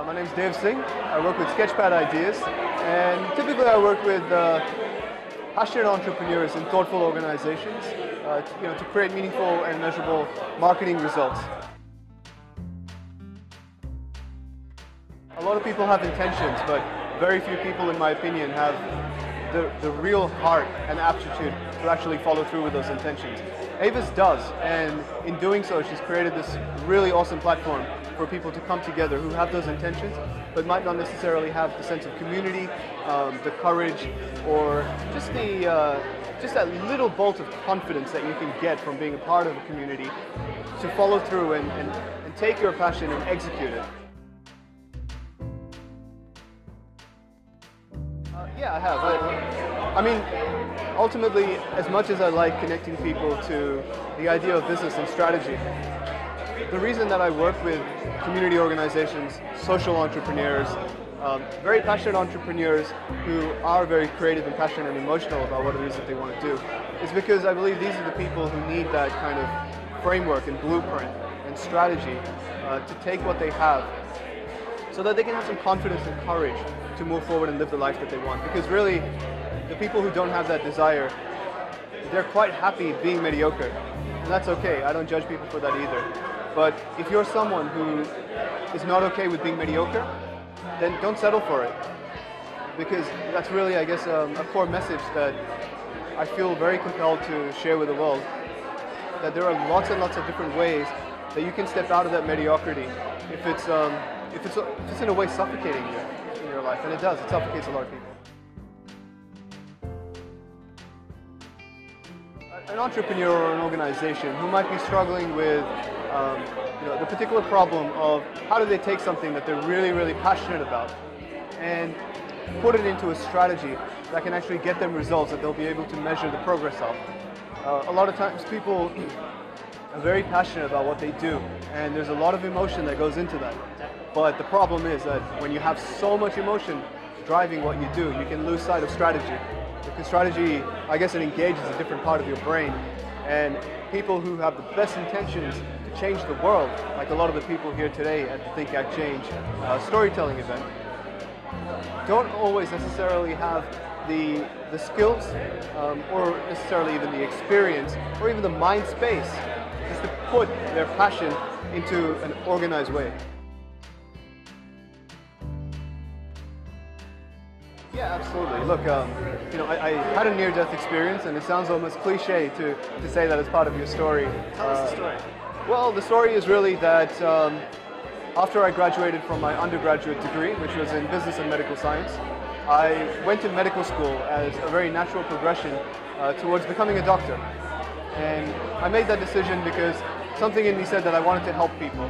My name is Singh. I work with Sketchpad Ideas, and typically I work with passionate entrepreneurs in thoughtful organizations to create meaningful and measurable marketing results. A lot of people have intentions, but very few people, in my opinion, have the real heart and aptitude to actually follow through with those intentions. Avis does, and in doing so, she's created this really awesome platform for people to come together who have those intentions, but might not necessarily have the sense of community, the courage, or just that little bolt of confidence that you can get from being a part of a community to follow through and take your passion and execute it. Yeah, I have. I mean, ultimately, as much as I like connecting people to the idea of business and strategy, the reason that I work with community organizations, social entrepreneurs, very passionate entrepreneurs who are very creative and passionate and emotional about what it is that they want to do, is because I believe these are the people who need that kind of framework and blueprint and strategy to take what they have so that they can have some confidence and courage to move forward and live the life that they want. Because really, the people who don't have that desire, they're quite happy being mediocre. And that's okay, I don't judge people for that either. But if you're someone who is not okay with being mediocre, then don't settle for it. Because that's really, I guess, a core message that I feel very compelled to share with the world. That there are lots and lots of different ways that you can step out of that mediocrity if it's in a way suffocating you in your life, and it does. It suffocates a lot of people. An entrepreneur or an organization who might be struggling with the particular problem of how do they take something that they're really, really passionate about and put it into a strategy that can actually get them results that they'll be able to measure the progress of. A lot of times people are very passionate about what they do, and there's a lot of emotion that goes into that. But the problem is that when you have so much emotion driving what you do, you can lose sight of strategy. Because strategy, I guess, it engages a different part of your brain. And people who have the best intentions to change the world, like a lot of the people here today at the Think Act Change storytelling event, don't always necessarily have the skills or necessarily even the experience or even the mind space just to put their passion into an organized way. Yeah, absolutely. Look, I had a near-death experience, and it sounds almost cliche to say that as part of your story. Tell us the story. Well, the story is really that after I graduated from my undergraduate degree, which was in business and medical science, I went to medical school as a very natural progression towards becoming a doctor. And I made that decision because something in me said that I wanted to help people.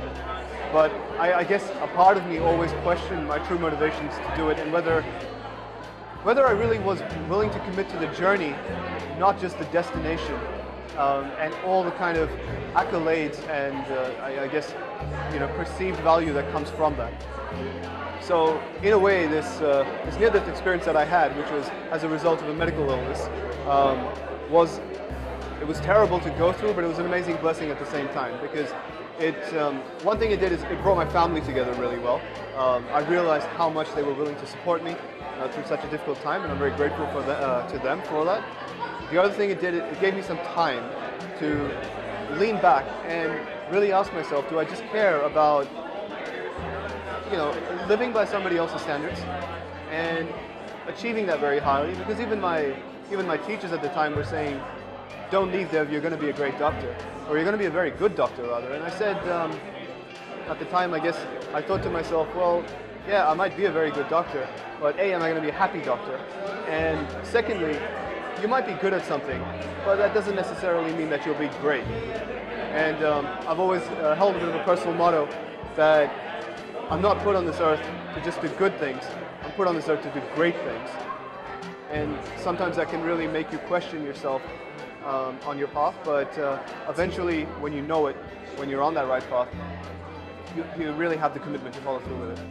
But I guess a part of me always questioned my true motivations to do it, and whether I really was willing to commit to the journey, not just the destination, and all the kind of accolades and I guess perceived value that comes from that. So in a way, this near-death experience that I had, which was as a result of a medical illness, it was terrible to go through, but it was an amazing blessing at the same time, because one thing it did is it brought my family together really well. I realized how much they were willing to support me through such a difficult time, and I'm very grateful to them for that. The other thing it did, it gave me some time to lean back and really ask myself, do I just care about living by somebody else's standards and achieving that very highly? Because even my teachers at the time were saying, don't leave there if you're going to be a great doctor, or you're going to be a very good doctor rather. And I said, at the time, I guess I thought to myself, well, yeah, I might be a very good doctor, but A, am I going to be a happy doctor? And secondly, you might be good at something, but that doesn't necessarily mean that you'll be great. And I've always held a bit of a personal motto that I'm not put on this earth to just do good things, I'm put on this earth to do great things. And sometimes that can really make you question yourself on your path, but eventually when you know it, when you're on that right path, you really have the commitment to follow through with it.